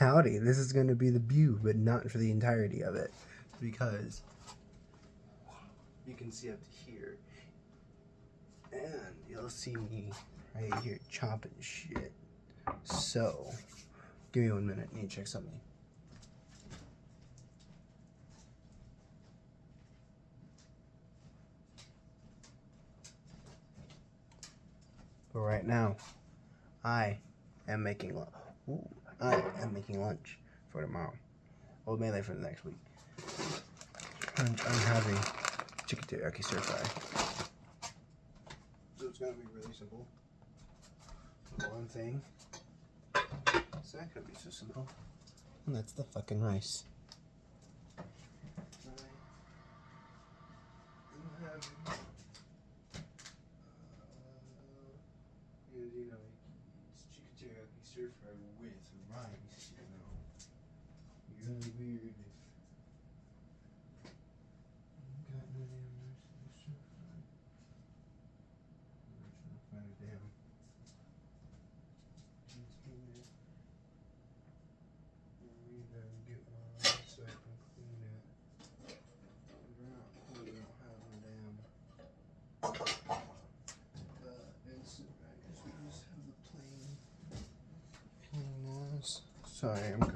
Howdy, this is going to be the view, but not for the entirety of it, because you can see up to here, and you'll see me right here chopping shit. So, give me 1 minute, I need to check something. But right now, I am making lunch for tomorrow. Well, mainly for the next week. I'm having chicken teriyaki stir fry. So it's gonna be really simple. One thing. It's not gonna be so simple. And that's the fucking rice. I'm having you know, it's chicken teriyaki stir fry with rice, you know. Really weird if got no damn rice in the stir fry. I'm trying to find a damn container. Read that and get one so I can clean it. We don't have a damn instant rice. We just have the plain ass. Sorry, I'm going.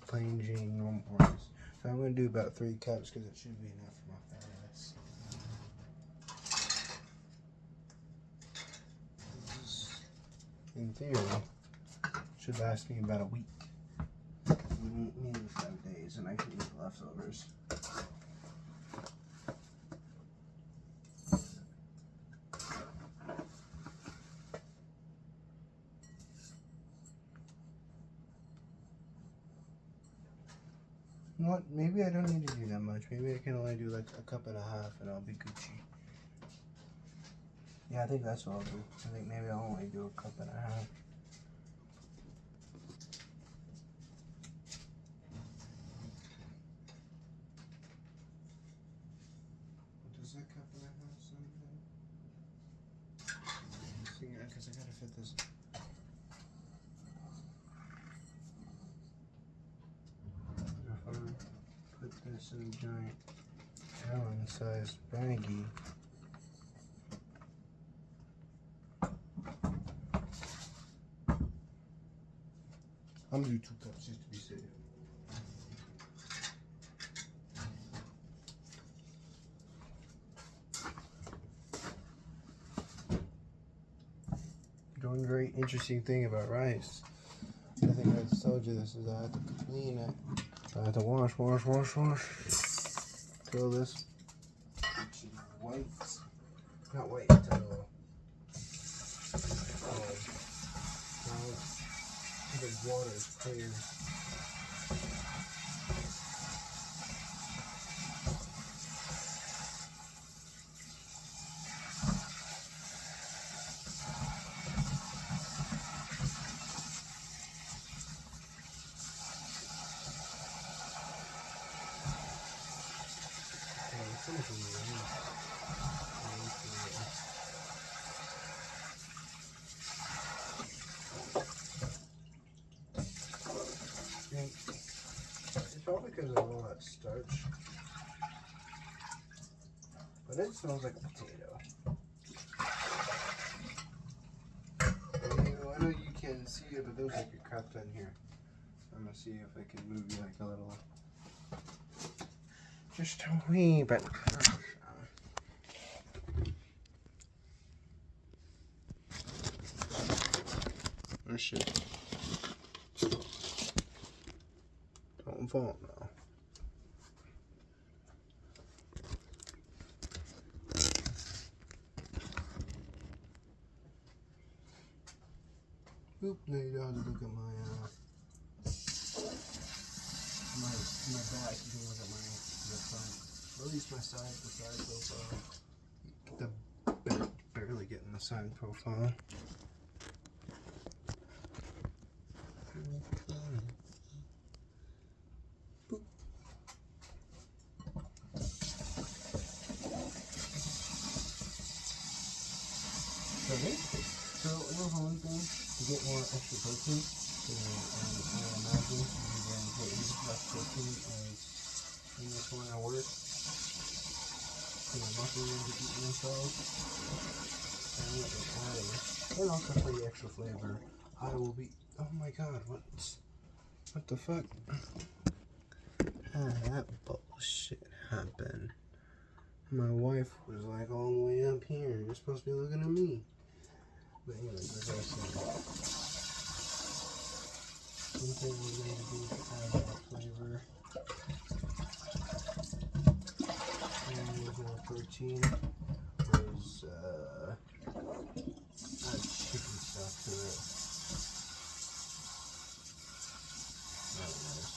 Plain Jane normal rice. So I'm gonna do about 3 cups because it should be enough for my fat ass. This, in theory, should last me about a week. Maybe 5 days, and I can eat leftovers. You know what? Maybe I don't need to do that much. Maybe I can only do like a cup and a half, and I'll be Gucci. Yeah, I think that's what I'll do. I think maybe I'll only do a cup and a half. Does that cup and a half something? Because I gotta fit this. If I put this in a giant gallon-sized baggie. I'm gonna do 2 cups just to be safe. One very interesting thing about rice, I think I told you this, is I have to clean it. I have to wash. Till this white, not white, till the water is clear. It's probably because of all that starch, but it smells like a potato. I know you can see it, but there's like a cup in here. I'm gonna see if I can move you like a little, just a wee bit. Oh shit. Don't fall now. Oop, now you don't have to look at my back, you can look at the front. Or at least my side profile. Barely getting the side profile. So a little one thing to get more extra protein. And that's when I work. For my muscles to eat themselves. And also for the extra flavor, I will be. Oh my god, what the fuck? How did that bullshit happen? My wife was like all the way up here. You're supposed to be looking at me. But anyway, as I said, something we're going to do to add that flavor. And with more protein was add chicken stuff to it. That was.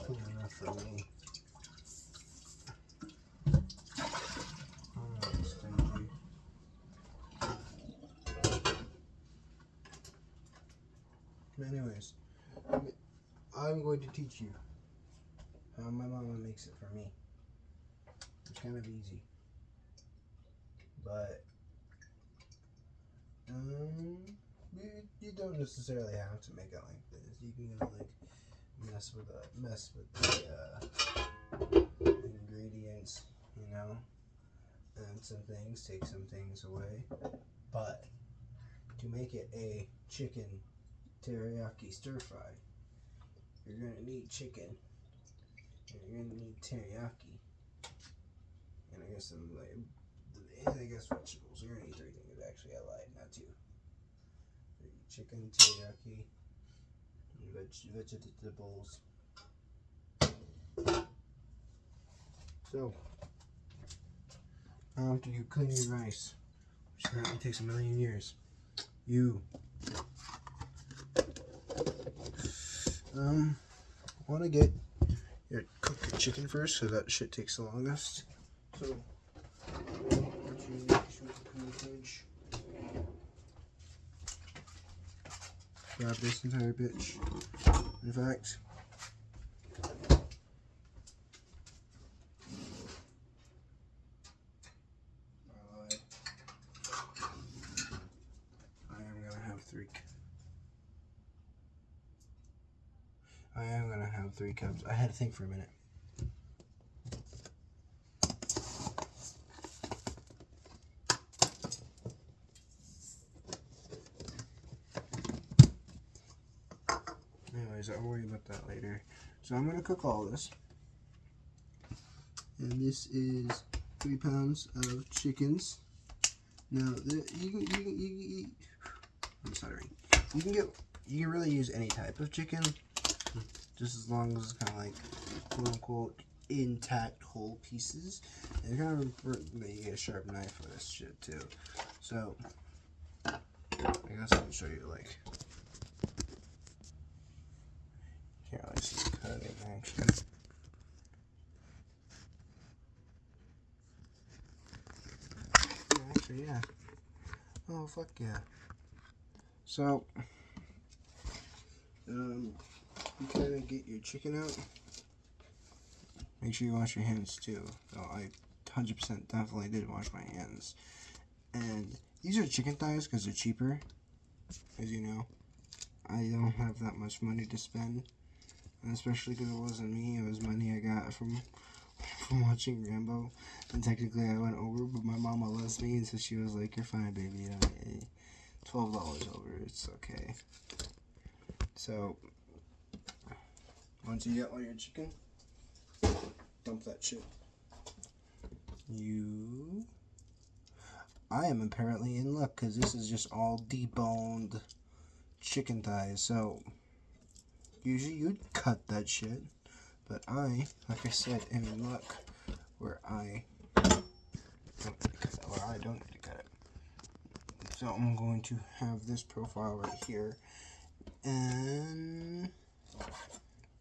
Clean enough for me. I'm not stingy. But anyways, I'm going to teach you how my mama makes it for me. It's kind of easy, but you don't necessarily have to make it like this. You can like mess with the ingredients, you know, and some things, take some things away. But to make it a chicken teriyaki stir fry, you're gonna need chicken, and you're gonna need teriyaki, and I guess some vegetables. You're gonna need 3 things actually. I lied, not 2. Chicken, teriyaki, vegetables. So after you clean your rice, which apparently takes a million years, you want to get your cook your chicken first, so that shit takes the longest. So what you need is in the fridge. Grab this entire bitch. In fact, I lied. I am gonna have 3 cups. I had to think for a minute. Anyways, I'll worry about that later. So I'm gonna cook all this. And this is 3 pounds of chickens. Now, I'm stuttering. You can really use any type of chicken, just as long as it's kind of like quote unquote intact whole pieces. And it's kind of important that you get a sharp knife for this shit too. So I guess I'll show you like. Here, let's see cutting action. Actually, yeah. Oh fuck yeah. So you kind of get your chicken out. Make sure you wash your hands too. So I 100% definitely did wash my hands. And these are chicken thighs because they're cheaper. As you know, I don't have that much money to spend. And especially because it wasn't me, it was money I got from watching Rambo. And technically I went over, but my mama loves me, and so she was like, "You're fine, baby. You know, $12 over, it's okay." So once you get all your chicken, dump that shit. I am apparently in luck because this is just all deboned chicken thighs. So usually you'd cut that shit, but I, like I said, am in luck where I don't need to cut it. So I'm going to have this profile right here, and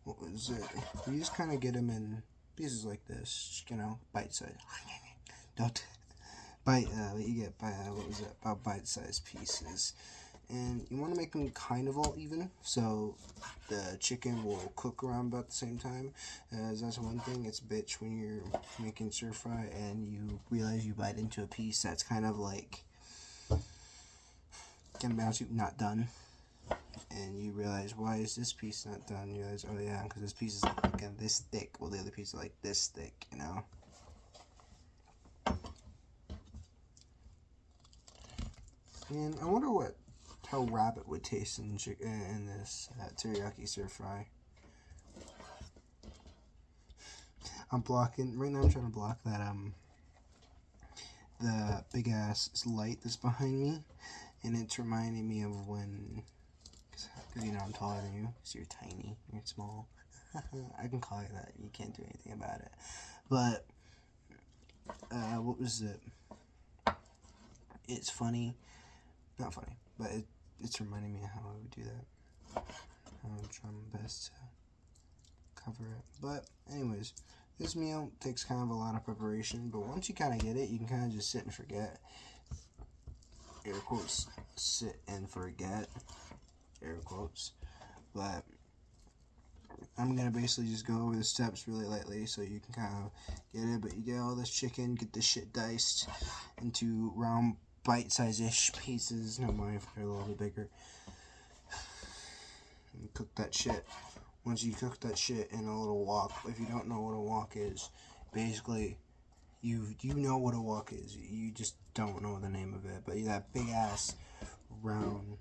what was it? You just kind of get them in pieces like this, you know, bite size. Don't bite. You get about bite-sized pieces, and you want to make them kind of all even, so the chicken will cook around about the same time. As that's one thing. It's a bitch when you're making stir fry and you realize you bite into a piece that's kind of like gonna bounce you not done, and you realize, why is this piece not done? You realize, oh yeah, because this piece is like this thick, while the other piece is like this thick, you know. And I wonder how rabbit would taste in this teriyaki stir fry. I'm blocking right now. I'm trying to block that the big ass light that's behind me, and it's reminding me of when, because you know I'm taller than you, because you're tiny, you're small. I can call you that. You can't do anything about it. But what was it? It's funny, not funny, but it's reminding me of how I would do that. I'm trying my best to cover it. But anyways, this meal takes kind of a lot of preparation, but once you kind of get it, you can kind of just sit and forget. Air quotes, sit and forget. Air quotes. But I'm going to basically just go over the steps really lightly so you can kind of get it. But you get all this chicken, get this shit diced into round bite-size-ish pieces. No mind if they're a little bit bigger. And cook that shit. Once you cook that shit in a little wok, if you don't know what a wok is, basically, you know what a wok is. You just don't know the name of it. But that big ass round.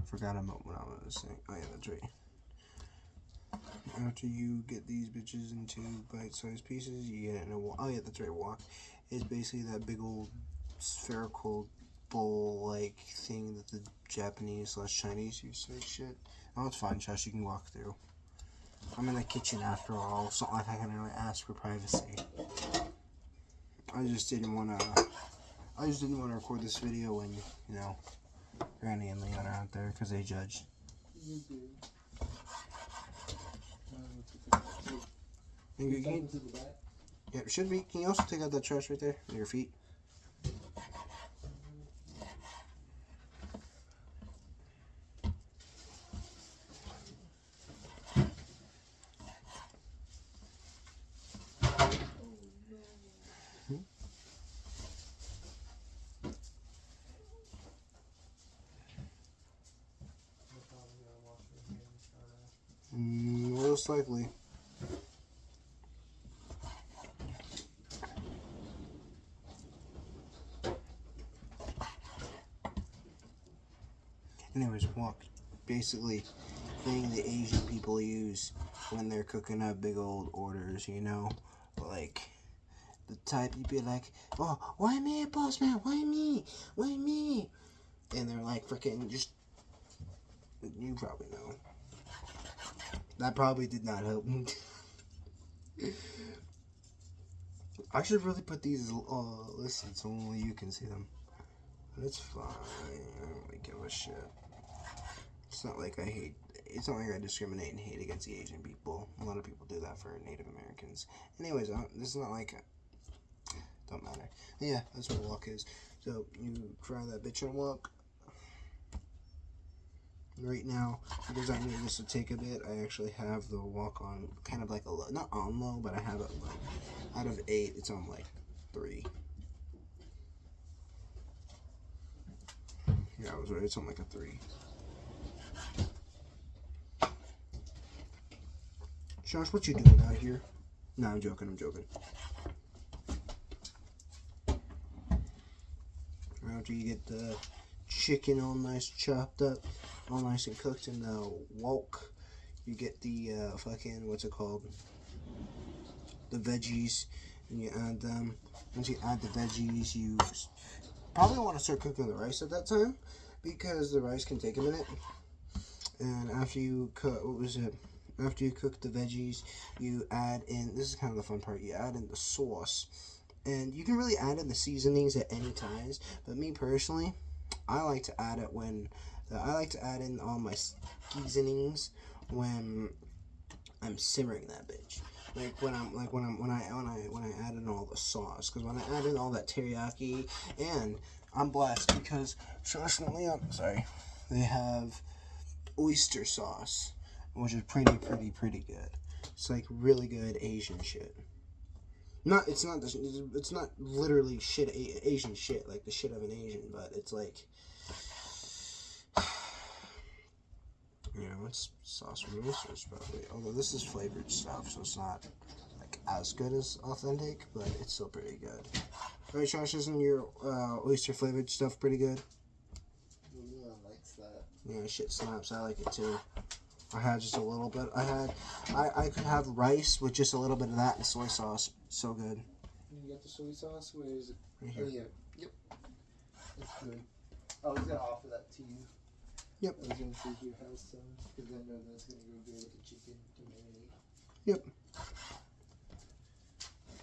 Forgot about what I was saying. Oh yeah, that's right. After you get these bitches into bite-sized pieces, you get it in a wok. Oh yeah, that's right. Wok is basically that big old spherical bowl-like thing that the Japanese/Chinese use to make shit. Oh, it's fine, Josh. You can walk through. I'm in the kitchen after all. It's not like I can really ask for privacy. I just didn't want to record this video when, you know, Granny and Leon are out there because they judge. Yeah, it should be. Can you also take out that trash right there with your feet? Most likely. Anyways, wok. Basically, thing the Asian people use when they're cooking up big old orders, you know? Like, the type you'd be like, oh, why me, boss man? Why me? Why me? And they're like, freaking just, you probably know. That probably did not help. I should really put these listed so only you can see them. That's fine. I don't really give a shit. It's not like I discriminate and hate against the Asian people. A lot of people do that for Native Americans. Anyways, this is not like, don't matter. Yeah, that's what a wok is. So, you fry that bitch on wok. Right now, because I need this to take a bit, I actually have the wok on kind of like a low, not on low, but I have it like, out of 8, it's on like 3. Yeah, I was right, it's on like a 3. Josh, what you doing out here? No, I'm joking. After you get the chicken all nice chopped up, all nice and cooked in the wok, you get the what's it called? The veggies, and you add them. Once you add the veggies, you probably want to start cooking the rice at that time, because the rice can take a minute. And after you cook, after you cook the veggies, you add in, this is kind of the fun part, you add in the sauce. And you can really add in the seasonings at any times, but me personally, I like to add in all my seasonings when I'm simmering that bitch. When I add in all the sauce, because when I add in all that teriyaki, and I'm blessed because Josh and Leon, they have oyster sauce, which is pretty good. It's like really good Asian shit. Not, it's not literally shit, Asian shit, like the shit of an Asian, but it's like, you know, it's sauce from roasters probably. Although this is flavored stuff, so it's not like as good as authentic, but it's still pretty good. Right, Josh, isn't your oyster flavored stuff pretty good? Yeah, likes that. Yeah, shit slaps. I like it too. I had just a little bit. I could have rice with just a little bit of that and soy sauce. So good. You got the soy sauce? Where is it? Right here. Oh, yeah. Yep. That's good. I was going to offer that to you. Yep. I was going to take your house some, because I know that's going to go good with the chicken to marinate. Yep.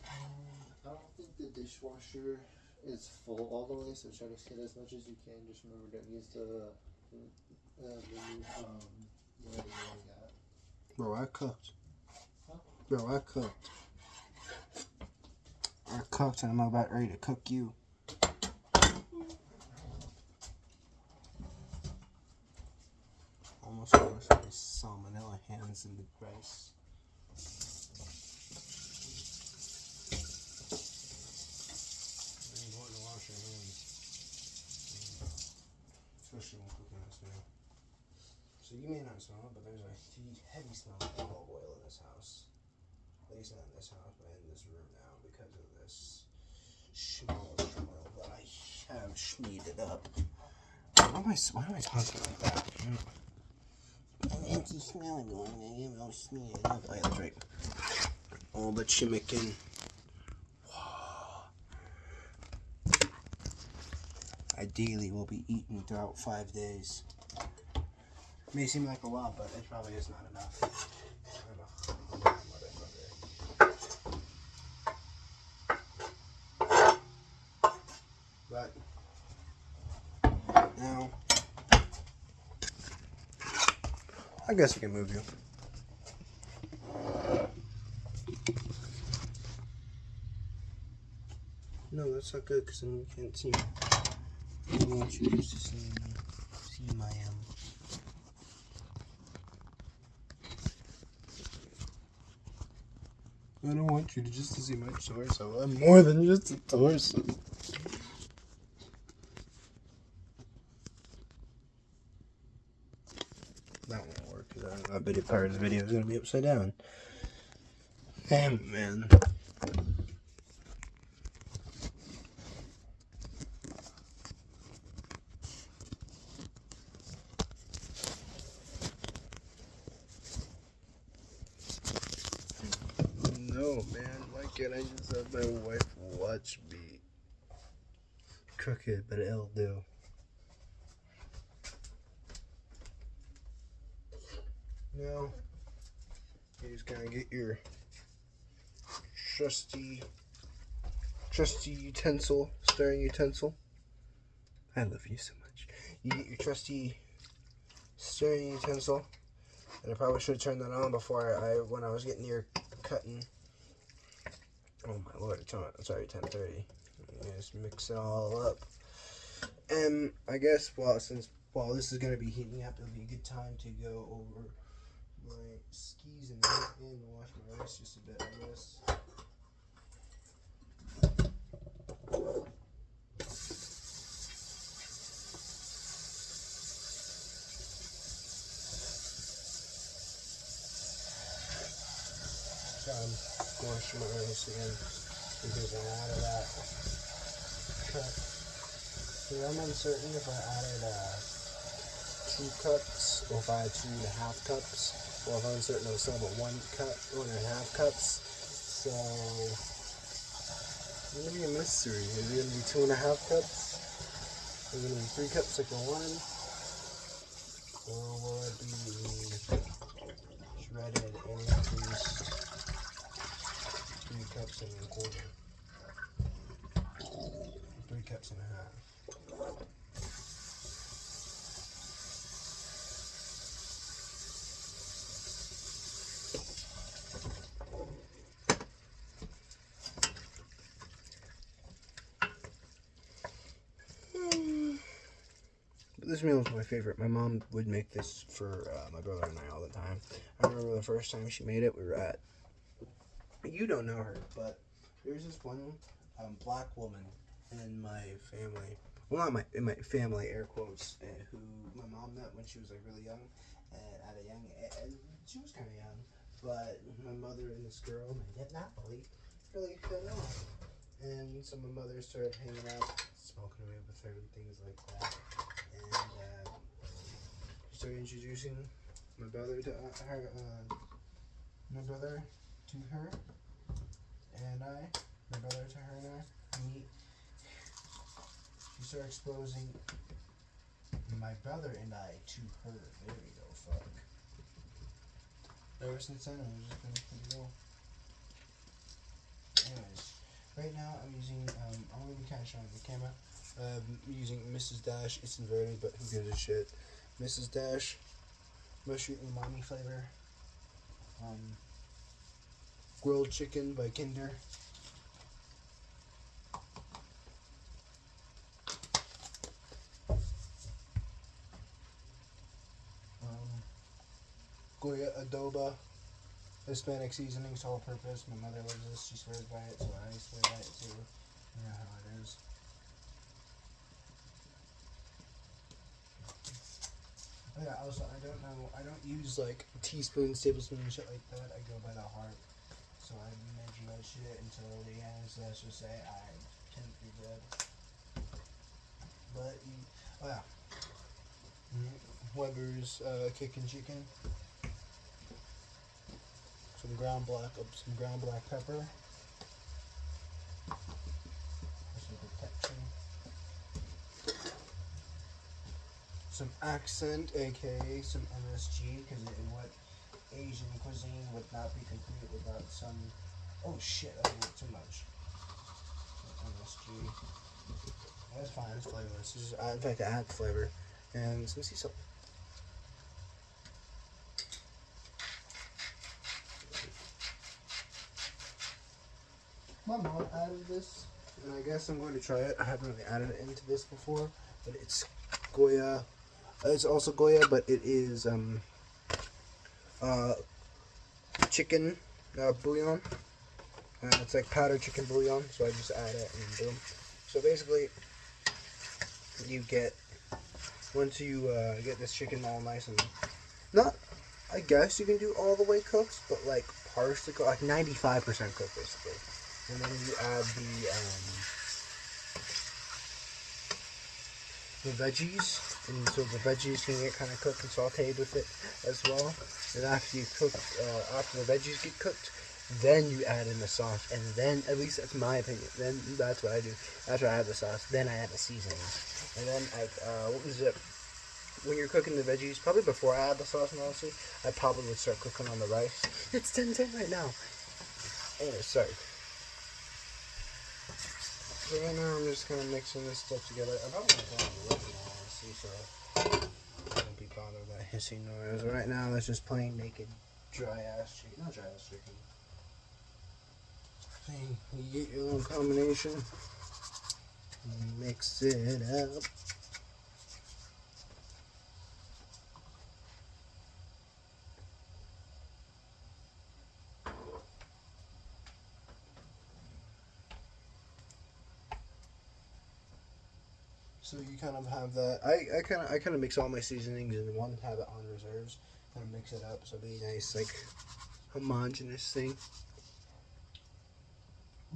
I don't think the dishwasher is full all the way, so try to get as much as you can. Just remember, don't use the whatever you already got. Bro, I cooked. Huh? Bro, I cooked. I cooked and I'm about ready to cook you. Almost my salmonella hands in the rice. Important to wash your hands. Especially when cooking this meal. So you may not smell it, but there's a heavy smell of olive oil in this house. At least not in this house, but in this room now because of this smell of oil that I have schmeared up. Why am I talking like that? It's smelling going and you know smeared up. Oh, yeah, that's right. All the chimican. Ideally, we'll be eating throughout 5 days. May seem like a lot, but it probably is not enough. But now, I guess we can move you. No, that's not good because then you can't see me. I want you just to see my I don't want you to just to see my torso. I'm more than just a torso. That won't work because that video part of the video is going to be upside down. Damn, man. No, man. Why can't I just have my wife watch me cook it? But it'll do. Now, you just gotta get your trusty utensil, stirring utensil. I love you so much. You get your trusty stirring utensil. And I probably should have turned that on before when I was getting near cutting. Oh my lord, it's already 10:30. Just mix it all up. And I guess while this is gonna be heating up, it'll be a good time to go over my skis and wash my rice just a bit, I guess. Wash my rice again because I'm out of that cup. So I'm uncertain if I added 2 cups or if I had 2.5 cups. Well, if I'm uncertain I was still about 1.5 cups. So it's gonna be a mystery. Is it gonna be 2.5 cups? Is it gonna be 3 cups like I wanted? Or will it be shredded and increased 3 cups and a quarter? 3 cups and a half. This meal is my favorite. My mom would make this for my brother and I all the time. I remember the first time she made it, we were at, you don't know her, but There's this one black woman in my family. Well, not in my family, air quotes, who my mom met when she was like really young, and at a young age, she was kind of young, but my mother and this girl, Napoli, really fell off. And so my mother started hanging out, smoking away with her and things like that. And she started introducing my brother to her, my brother to her, and my brother to her and me. She started exposing my brother and I to her. There we go, fuck. Ever since then, I've just been pretty low. Anyways, right now I'm using, I'm going to be kind of showing the camera. Using Mrs. Dash. It's inverted, but who gives a shit. Mrs. Dash, mushroom umami flavor. Grilled chicken by Kinder. Goya adobo. Hispanic seasonings, all purpose. My mother loves this. She swears by it, so I swear by it too. You know how it is. Oh yeah, also, I don't use like teaspoons, tablespoons, and shit like that. I go by the heart. So I measure that shit until the end, so let's just say I tend to be good. But, oh yeah. Weber's kicking chicken. Some ground black pepper. Some protection. Some accent, aka some MSG, because what Asian cuisine would not be complete without some. Oh shit, I did too much. MSG. That's fine, it's flavorless. It's just, in fact, I add flavor. And some sea salt. My mom added this, and I guess I'm going to try it. I haven't really added it into this before, but it's Goya. It's also Goya, but it is chicken bouillon. It's like powdered chicken bouillon, so I just add it and boom. So basically, you get, once you get this chicken all nice and not, I guess you can do all the way cooked, but like partially cooked, like 95% cooked basically. And then you add the veggies, and so the veggies can get kind of cooked and sauteed with it as well. And after you cook, after the veggies get cooked, then you add in the sauce, and then, at least that's my opinion, then that's what I do. After I add the sauce, then I add the seasonings. And then what was it? When you're cooking the veggies, probably before I add the sauce, and honestly, I probably would start cooking on the rice. It's 10:10 right now. Anyway, sorry. So right now I'm just kind of mixing this stuff together. I'm probably not going to work now, honestly, so I don't be bothered with that hissing noise. Right now, that's just plain naked, dry ass chicken. Not dry ass chicken. You get your little combination, mix it up. So you kind of have that. I kind of mix all my seasonings in one, have it on reserves, kind of mix it up so it'll be a nice, like, homogenous thing.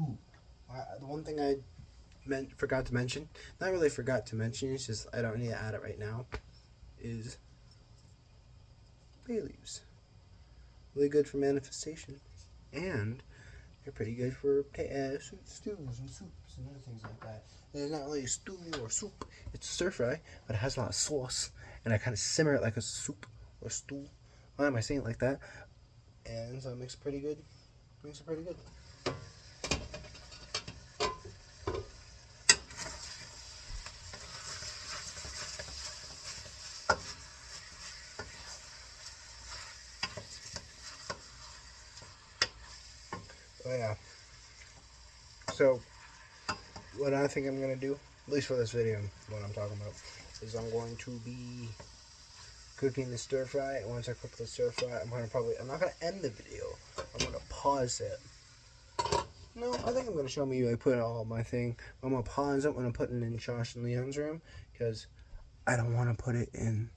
Ooh, the one thing I forgot to mention, not really forgot to mention, it's just I don't need to add it right now, is bay leaves. Really good for manifestation, and they're pretty good for stews and soups and other things like that. And it's not really a stew or soup, it's a stir fry, but it has a lot of sauce, and I kind of simmer it like a soup or stew. Why am I saying it like that? And so it makes it pretty good. Makes it pretty good. Oh yeah. So what I think I'm gonna do, at least for this video, what I'm talking about, is I'm going to be cooking the stir fry. And once I cook the stir fry, I'm not gonna end the video. I'm gonna pause it No, I think I'm gonna show me I put all my thing, all my pawns up when I'm putting it in Josh and Leon's room, because I don't want to put it in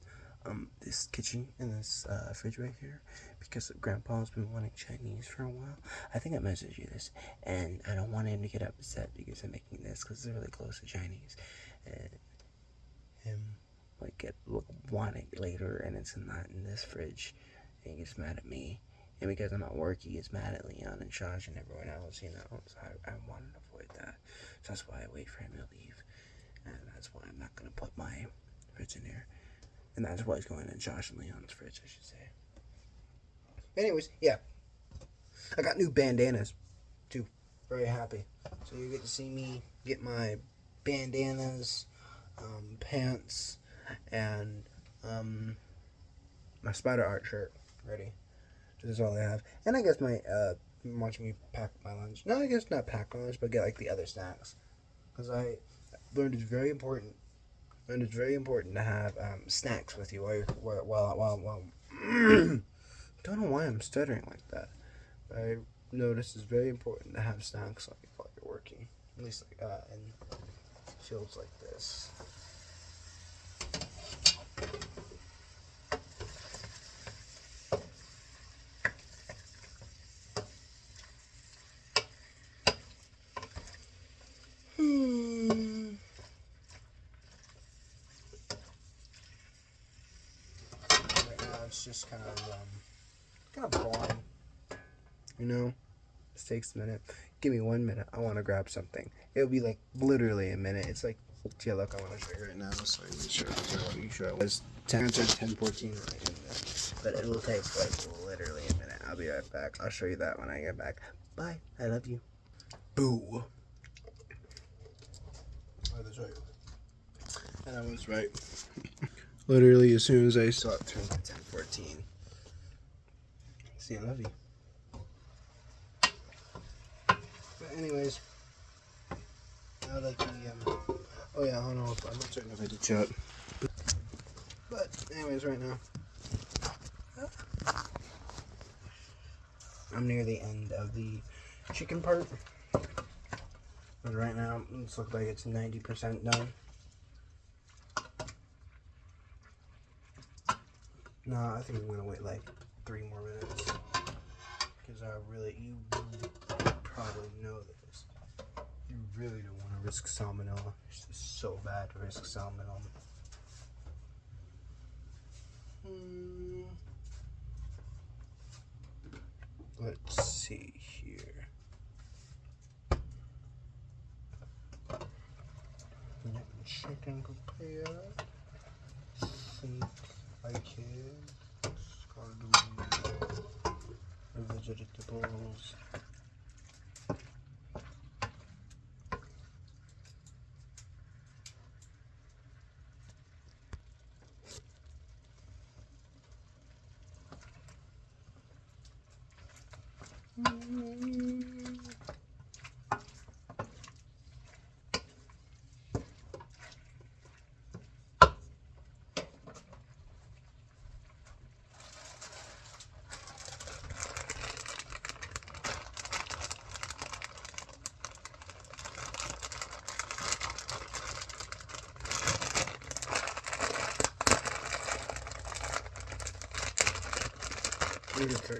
this kitchen, in this fridge right here, because Grandpa's been wanting Chinese for a while. I think I messaged you this, and I don't want him to get upset because I'm making this, because it's really close to Chinese, and him want it later, and it's not in this fridge, and he gets mad at me. And because I'm at work, he gets mad at Leon and Josh and everyone else, you know. So I want to avoid that. So that's why I wait for him to leave. And that's why I'm not going to put my fridge in here. And that's why he's going in Josh and Leon's fridge, I should say. Anyways, yeah. I got new bandanas, too. Very happy. So you get to see me get my bandanas, pants, and my Spider Art shirt ready. This is all I have. And I guess my, watching me pack my lunch. No, I guess not pack my lunch, but get like the other snacks. Because I learned it's very important. To have snacks with you while don't know why I'm stuttering like that. But I noticed it's very important to have snacks like while you're working. At least like in fields like this. Right now it's just kind of boring. You know? This takes a minute. Give me 1 minute. I want to grab something. It'll be like literally a minute. It's like, yeah, look, I want to show you right now. So you sure it was 10:14 right, but it will take like literally a minute. I'll be right back. I'll show you that when I get back. Bye. I love you. Boo. Oh, that's right. And I was right. Literally, as soon as I saw it turn to 10:14. See, I love you. But anyways, now that the oh yeah, I don't know if I'm not certain if I did chat. But anyways, right now, I'm near the end of the chicken part. But right now, it looks like it's 90% done. No, I think I'm gonna wait like 3 more minutes. Because you probably know this. You really don't want to risk salmonella. It's just so bad to risk salmonella. Let's see here. Chicken prepared. Think I can. Vegetables.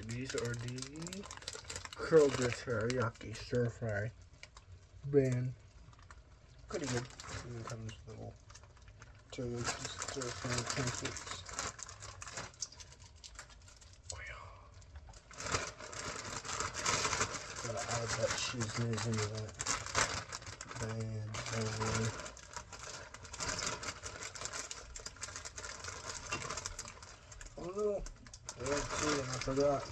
These are the Kroger teriyaki stir fry brand. Pretty good. And then comes little teriyaki stir fry pancakes. Gotta add that cheese into that. And oh no. Let's see, I forgot.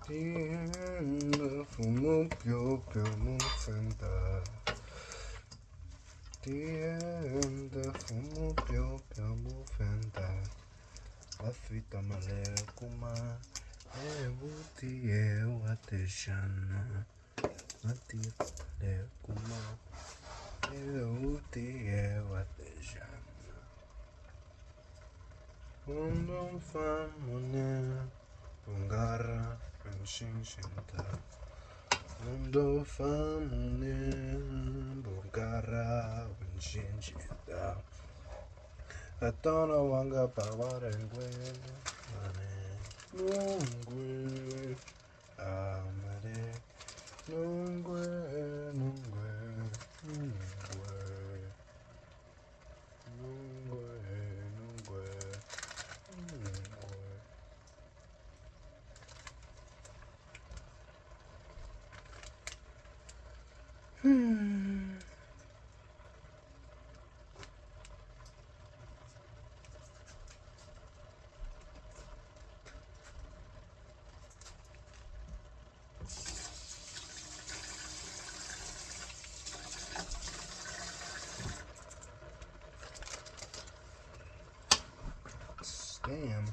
The end of the più fenda. Tienda fumo più fenda. La fita male kuma. Vuti wateshana. Mati le kuma. Vuti wateshana. Undo famone. Ungara. Shinshinta. Undo famone. Bungara. Shinshinta. Atona wanga pawarengue. Nungwe. Amare. Nungwe. Nungwe. Nungwe. Nungwe. Nungwe. Nungwe. Damn.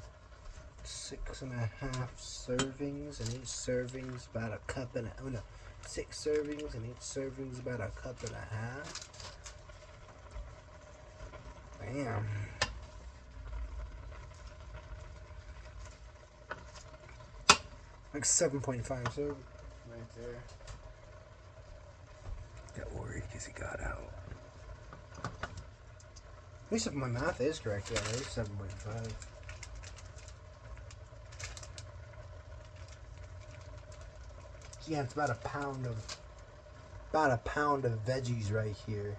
6.5 servings, and each serving's about a cup and a, oh no, 6 servings, and each serving's about a cup and a half. Damn. Like 7.5 servings right there. Got worried because he got out. At least if my math is correct, yeah, it's 7.5. Yeah, it's about a pound of veggies right here.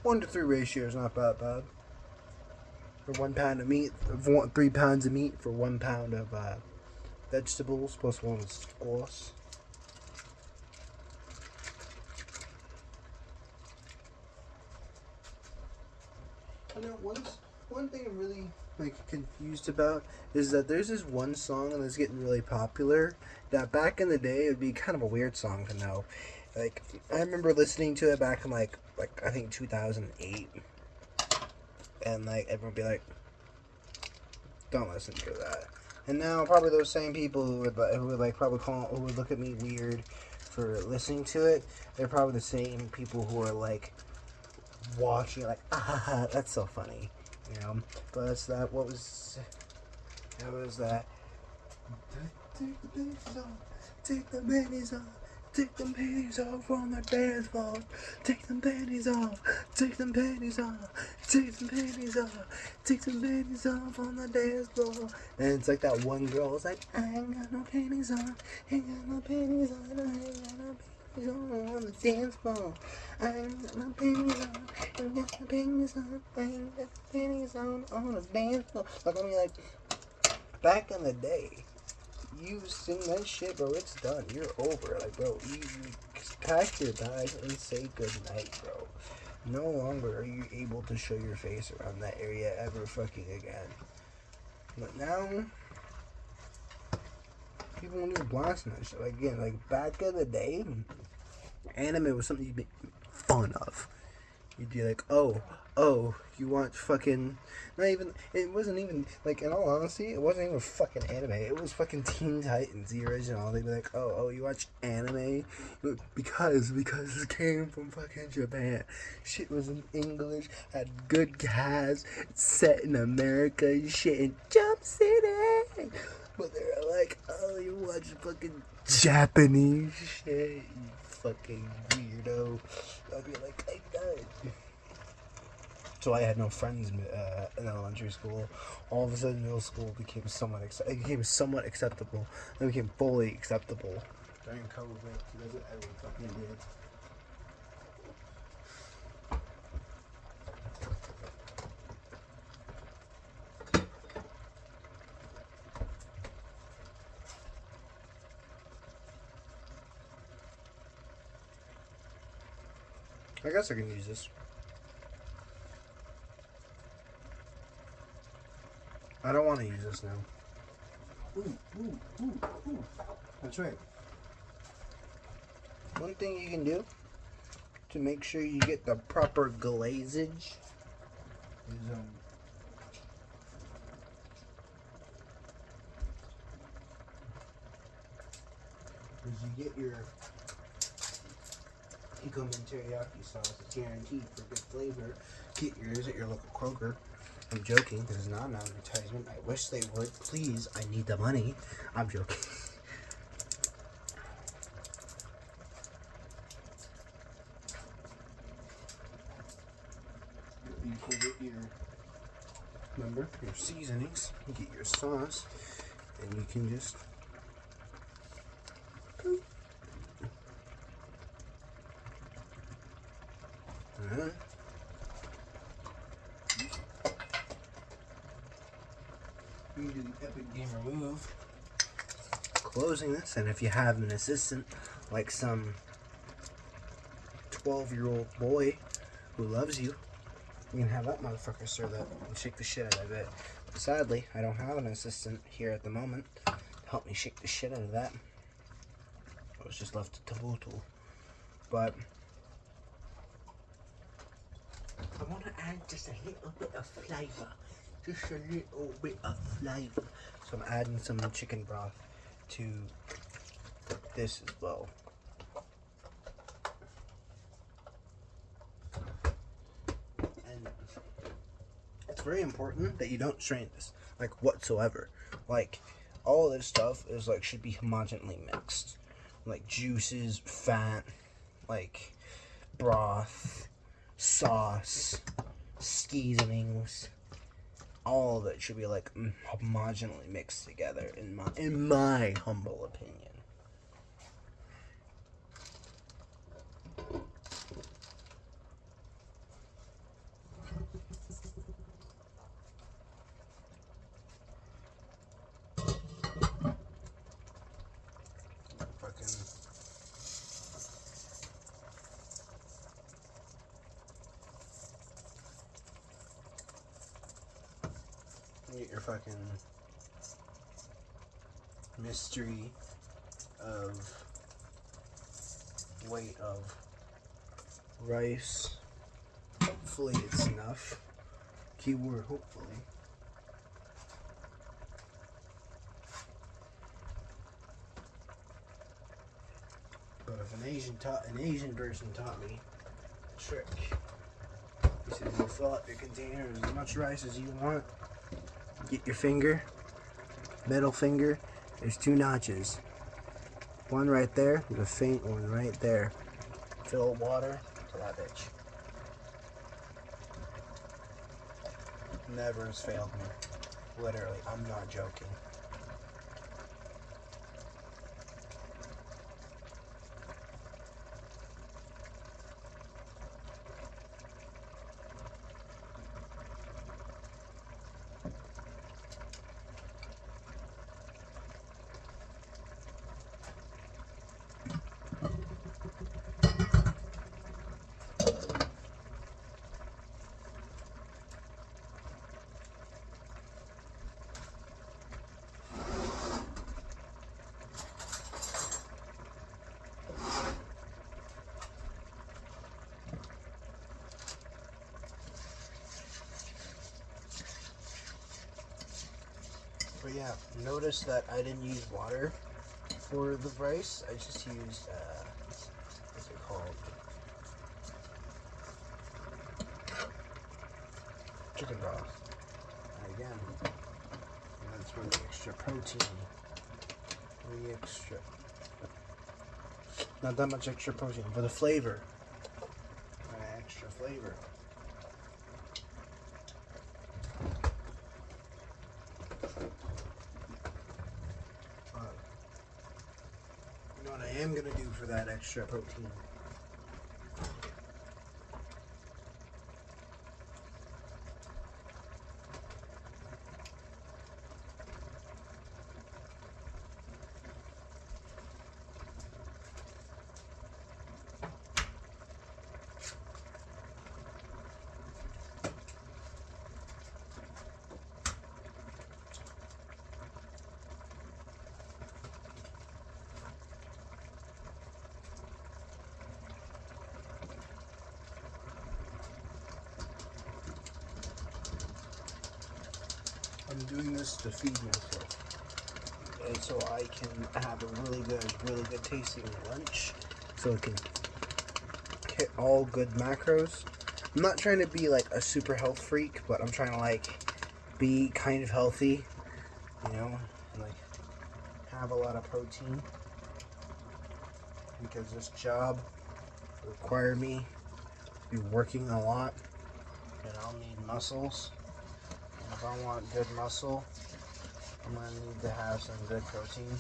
1-to-3 ratio is not that bad. For 1 pound of meat, 3 pounds of meat for 1 pound of vegetables plus 1 squash. I know one thing I'm really confused about is that there's this one song that's getting really popular that back in the day it would be kind of a weird song to know. Like I remember listening to it back in like I think 2008, and like everyone would be like, "Don't listen to that." And now probably those same people who would look at me weird for listening to it, they're probably the same people who are like watching like, ah, that's so funny, you know. But it's that what was it was that take the panties off, take the panties off, take the panties off on the dance floor, take the panties off, take the panties off, take the panties off, take the panties off on the dance floor. And it's like that one girl is like, I ain't got no panties on, ain't got no panties on, I ain't got no panties on the dance floor. I ain't got no panties on, ain't got no panties on, I ain't got no panties on the dance floor. Like I mean, like back in the day, you sing that shit, bro. It's done. You're over. Like, bro, you pack your bags and say goodnight, bro. No longer are you able to show your face around that area ever fucking again. But now, people won't even blast that shit. Like, again, like back in the day, anime was something you'd make fun of. You'd be like, oh, you want fucking, not even, it wasn't even, like, in all honesty, it wasn't even fucking anime, it was fucking Teen Titans, the original. They'd be like, oh, you watch anime? Because it came from fucking Japan. Shit was in English, had good cast, set in America and shit, in Jump City. But they're like, oh, you watch fucking Japanese shit, you fucking weirdo. I'd be like, I died. So I had no friends in elementary school. All of a sudden, middle school became somewhat acceptable. It became fully acceptable during COVID. That's what everyone fucking did. I guess I can use this. I don't want to use this now. Ooh. That's right. One thing you can do to make sure you get the proper glazage is you get your Ecomin teriyaki sauce. It's guaranteed for good flavor. Get yours at your local Kroger. I'm joking. This is not an advertisement. I wish they would. Please, I need the money. I'm joking. You can get your seasonings. You get your sauce, and you can just you do the Epic Gamer move, closing this, and if you have an assistant like some 12-year-old boy who loves you, you can have that motherfucker stir that and shake the shit out of it. But sadly, I don't have an assistant here at the moment to help me shake the shit out of that. I was just left to Tabuto. But I want to add just a little bit of flavor. Just a little bit of flavor. So I'm adding some chicken broth to this as well. And it's very important that you don't strain this, like, whatsoever. Like, all of this stuff is like should be homogeneously mixed. Like juices, fat, like broth, sauce, seasonings. All of it should be like homogeneously mixed together in my humble opinion. Get your fucking mystery of weight of rice. Hopefully it's enough. Keyword hopefully. But if an Asian person taught me a trick, he said you fill up your container with as much rice as you want. Get your finger, middle finger, there's 2 notches. One right there, and a faint one right there. Fill water to that bitch. Never has failed me. Literally, I'm not joking. But yeah, notice that I didn't use water for the rice. I just used, what's it called? Chicken broth. And again, that's for the extra protein. The extra. Not that much extra protein, but the flavor. Extra flavor. You know what I am going to do for that extra protein? I'm doing this to feed myself, and so I can have a really good tasting lunch, so it can hit all good macros. I'm not trying to be like a super health freak, but I'm trying to like be kind of healthy, you know, and like have a lot of protein, because this job require me to be working a lot, and I'll need muscles. And if I want good muscle, I'm gonna need to have some good protein.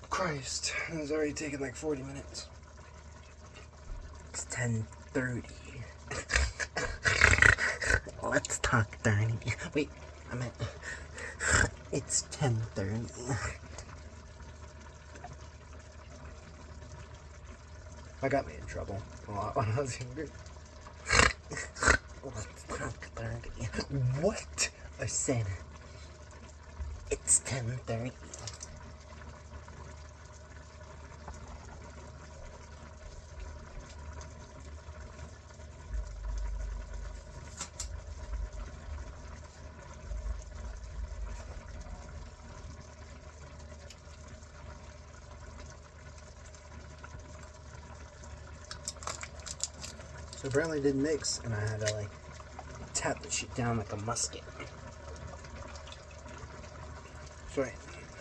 Christ, it's already taken like 40 minutes. It's 10:30. Let's talk dirty. Wait, I meant it's 10:30. I got me in trouble a lot when I was younger. Let's talk dirty. What? I said it's 10:30. So apparently it didn't mix, and I had to like tap the shit down like a musket. So right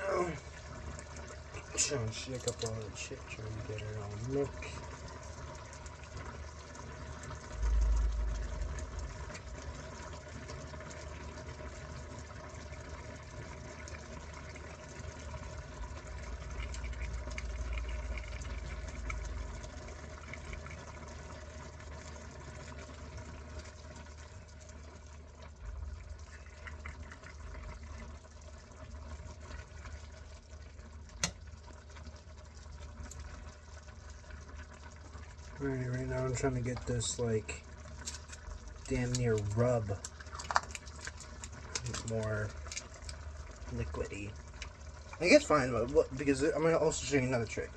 now, trying to shake up all that shit, trying to get it all mixed. Alright, right now I'm trying to get this like damn near rub more liquidy. I guess fine, but because I'm gonna also show you another trick.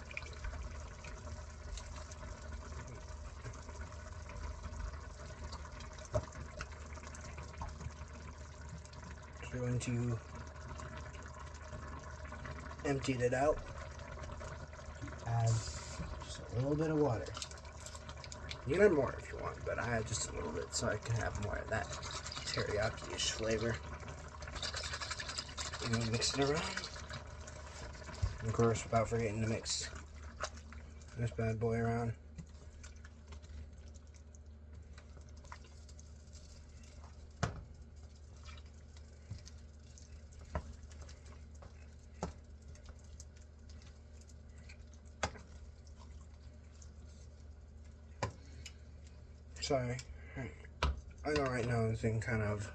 So once you emptied it out, add just a little bit of water. You can add more if you want, but I add just a little bit so I can have more of that teriyaki-ish flavor. And mix it around. And of course, without forgetting to mix this bad boy around. Sorry. I know right now it's been kind of,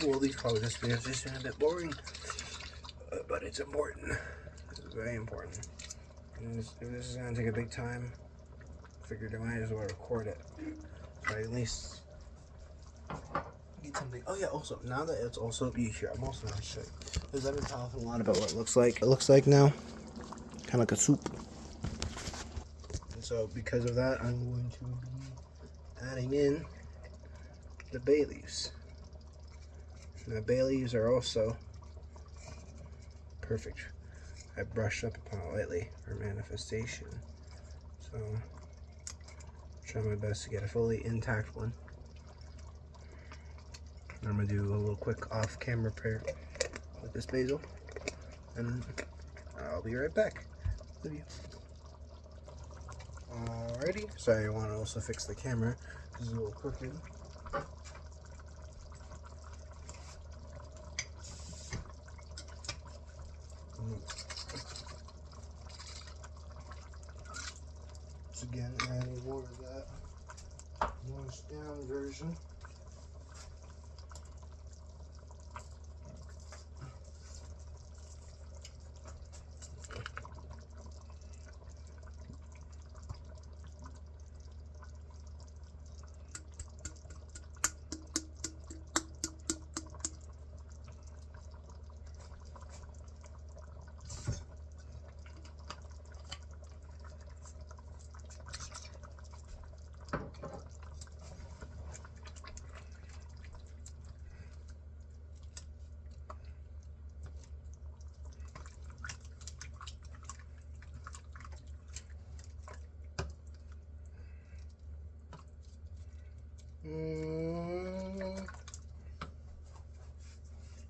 well, these probably this video's just been a bit boring, but it's important. It's very important. And if this is gonna take a big time, I figured I might as well record it. So at least get something. Oh yeah, also, now that it's also here, I'm also gonna show you, because I've been talking a lot about what it looks like. It looks like now, kind of like a soup. And so because of that, I'm going to be adding in the bay leaves. Now bay leaves are also perfect. I brushed up upon it lightly for manifestation. So try my best to get a fully intact one. And I'm gonna do a little quick off-camera prayer with this basil, and I'll be right back with you. Alrighty, sorry, I want to also fix the camera. This is a little crooked. again any more of that washed down version.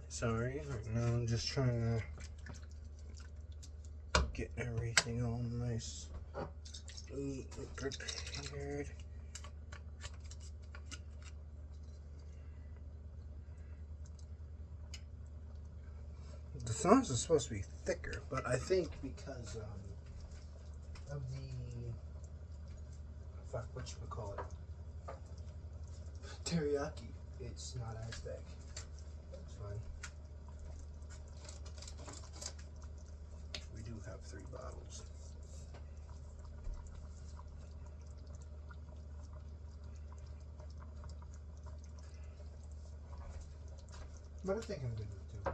Sorry, right now I'm just trying to get everything all nice, neat, and prepared. The sauce is supposed to be thicker, but I think because of the what you would call it, teriyaki, it's not as thick. That's fine. We do have 3 bottles. But I think I'm good with 2.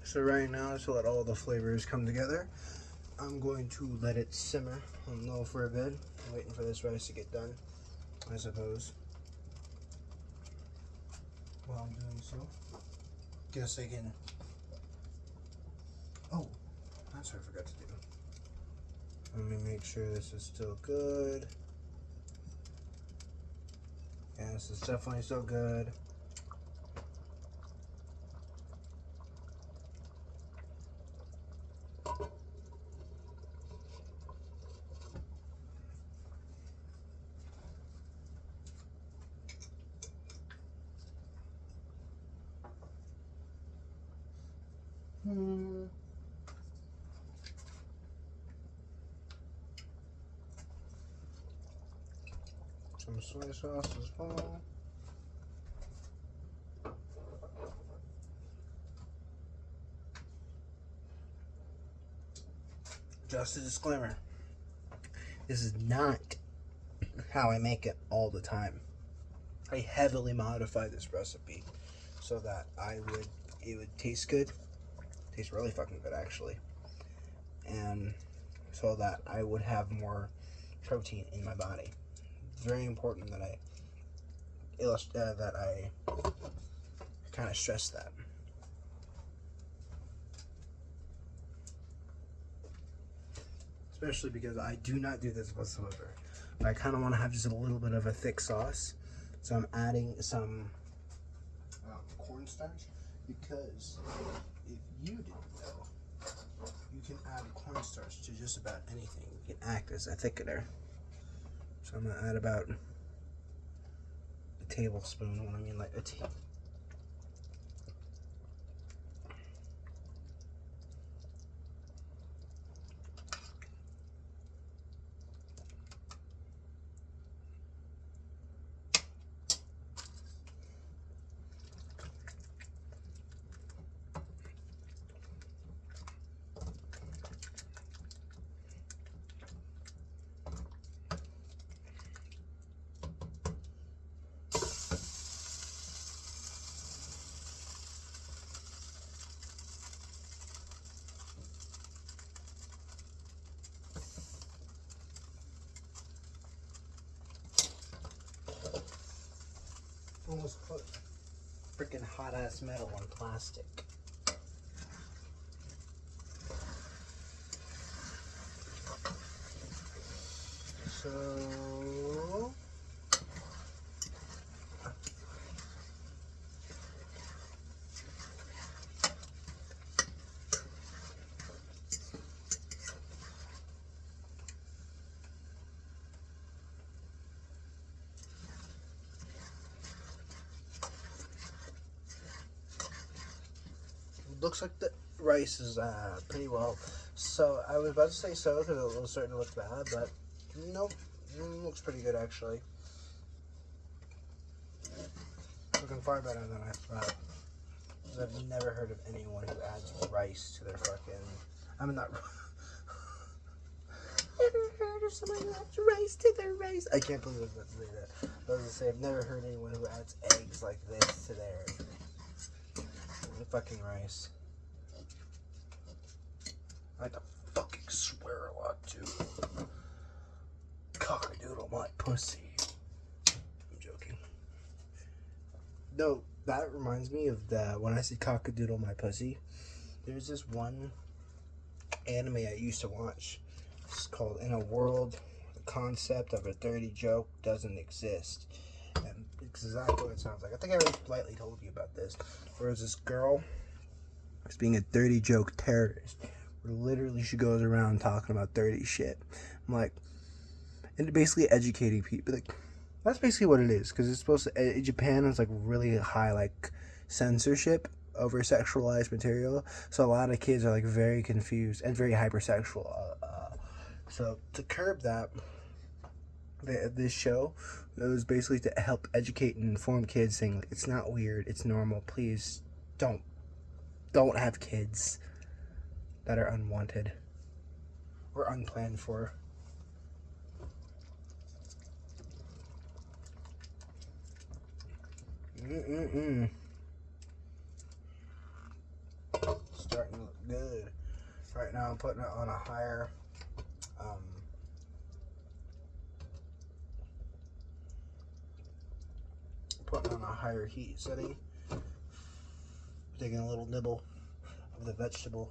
So right now, to let all the flavors come together, I'm going to let it simmer on low for a bit. I'm waiting for this rice to get done, I suppose. While I'm doing so, guess I can. Oh, that's what I forgot to do. Let me make sure this is still good. Yeah, this is definitely still good. Some soy sauce as well. Just a disclaimer, this is not how I make it all the time. I heavily modify this recipe so that it would taste good. Tastes really fucking good actually. And so that I would have more protein in my body. It's very important that I kind of stress that. Especially because I do not do this whatsoever. I kind of want to have just a little bit of a thick sauce. So I'm adding some cornstarch, because if you didn't know, you can add cornstarch to just about anything. It can act as a thickener. So I'm going to add about a tablespoon, when I mean like a teaspoon. Almost put freaking hot ass metal on plastic. So So looks like the rice is pretty well. So I was about to say so because it was starting to look bad, but nope, looks pretty good actually. Looking far better than I thought. Because I've never heard of anyone who adds rice to their fucking. I mean, not. Never heard of someone who adds rice to their rice. I can't believe I was about to say that. I was going to say, I've never heard anyone who adds eggs like this to their fucking rice. I like to fucking swear a lot too. Cockadoodle my pussy. I'm joking. No, that reminds me of when I say cockadoodle my pussy. There's this one anime I used to watch. It's called In a World Where the Concept of a Dirty Joke Doesn't Exist. And it's exactly what it sounds like. I think I already slightly told you about this. Whereas this girl is being a dirty joke terrorist. Where literally she goes around talking about dirty shit. I'm like, and basically educating people. Like, that's basically what it is. Because it's supposed to, Japan is like really high like censorship over sexualized material. So a lot of kids are like very confused and very hypersexual. So to curb that, this show, it was basically to help educate and inform kids, saying like, it's not weird, it's normal. Please don't have kids that are unwanted or unplanned for. Starting to look good. Right now I'm putting it on a higher heat setting. Taking a little nibble of the vegetable.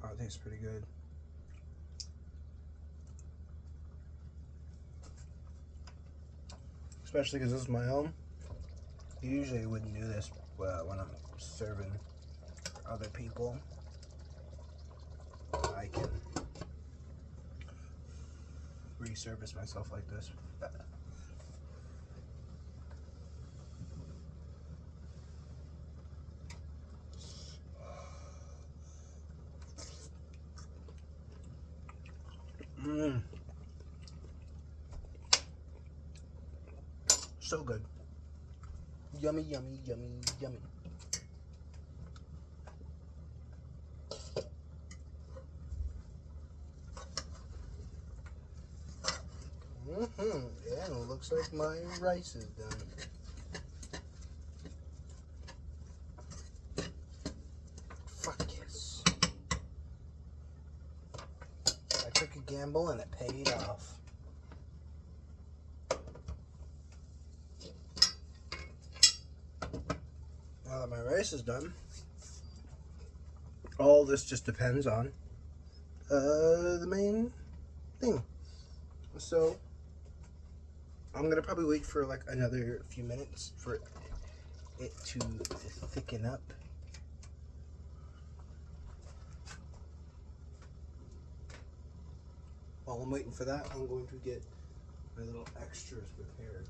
Oh, it tastes pretty good. Especially because this is my own. You usually wouldn't do this when I'm serving other people. I can resurface myself like this. So good. Yummy, yummy, yummy, yummy. Yeah, it looks like my rice is done. Fuck yes. I took a gamble and it paid off. Now that my rice is done, all this just depends on the main thing. So I'm gonna probably wait for like another few minutes for it to thicken up. While I'm waiting for that, I'm going to get my little extras prepared.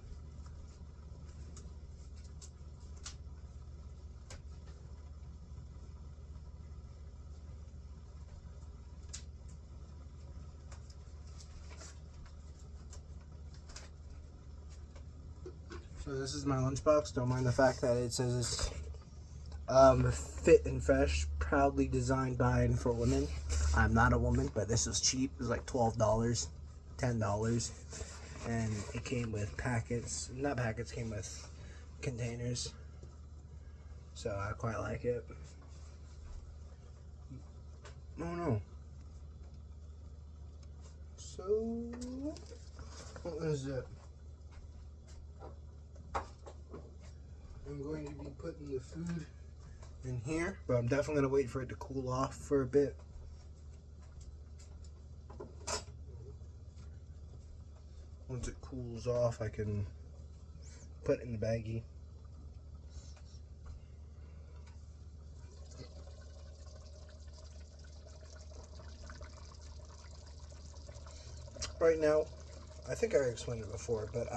So this is my lunchbox. Don't mind the fact that it says it's fit and fresh, proudly designed by and for women. I'm not a woman, but this was cheap. It was like $12, $10, and it came with packets. Not packets, came with containers. So I quite like it. Oh no. So, what is it? I'm going to be putting the food in here, but I'm definitely going to wait for it to cool off for a bit. Once it cools off, I can put it in the baggie. Right now, I think I explained it before, but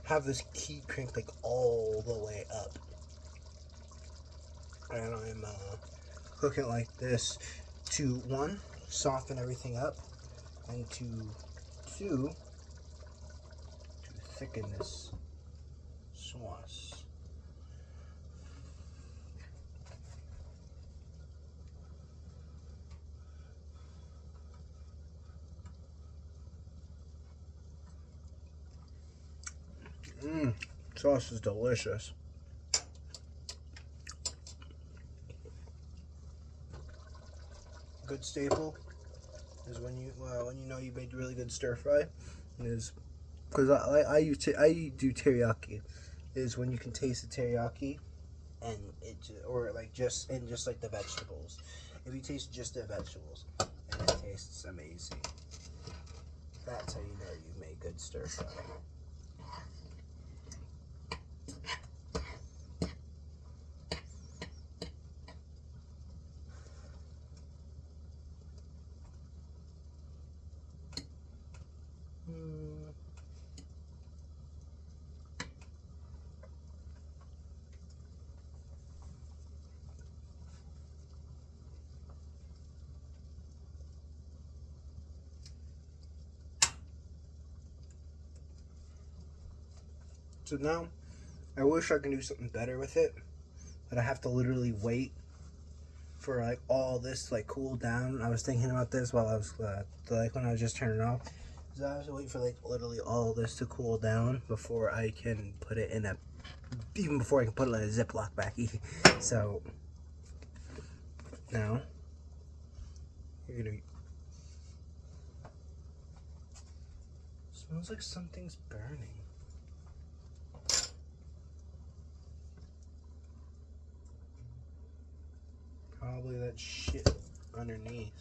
have this key cranked like all the way up, and I'm cooking like this to, one, soften everything up, and two, to thicken this sauce. Sauce is delicious. Good staple is when you know you made really good stir fry. Is because I do teriyaki. Is when you can taste the teriyaki, and just like the vegetables. If you taste just the vegetables, and it tastes amazing. That's how you know you made good stir fry. So now, I wish I could do something better with it, but I have to literally wait for like all this to like cool down. I was thinking about this while I was when I was just turning it off. So I have to wait for like literally all this to cool down before I can put it in even before I can put it in a Ziploc baggie. So now you're gonna. Smells like something's burning. Probably that shit underneath.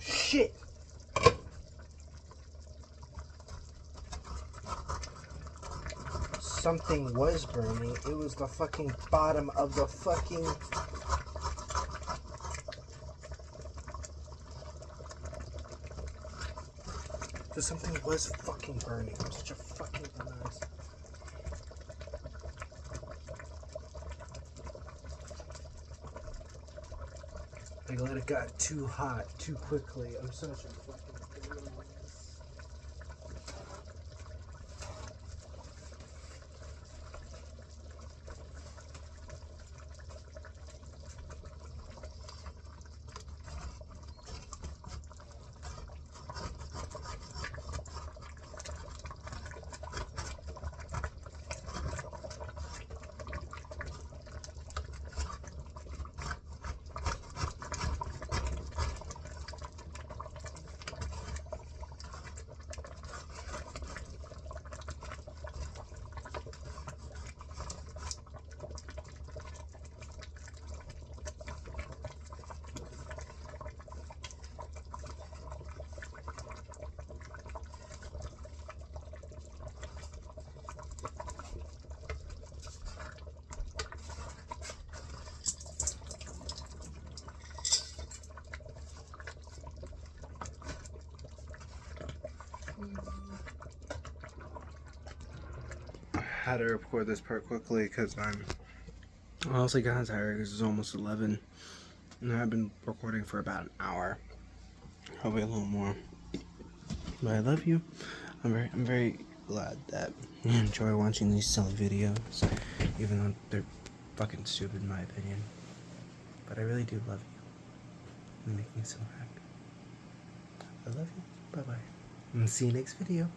Shit! Something was burning. It was the fucking bottom of the fucking... So something was fucking burning. I'm such a fucking dumbass. I let it got too hot too quickly. I'm such a fucking dumbass. I had to record this part quickly because I'm honestly kind of tired because it's almost 11 and I've been recording for about an hour, probably a little more. But I love you. I'm very glad that you enjoy watching these silly videos, even though they're fucking stupid in my opinion. But I really do love you. You make me so happy. I love you. Bye bye. And see you next video.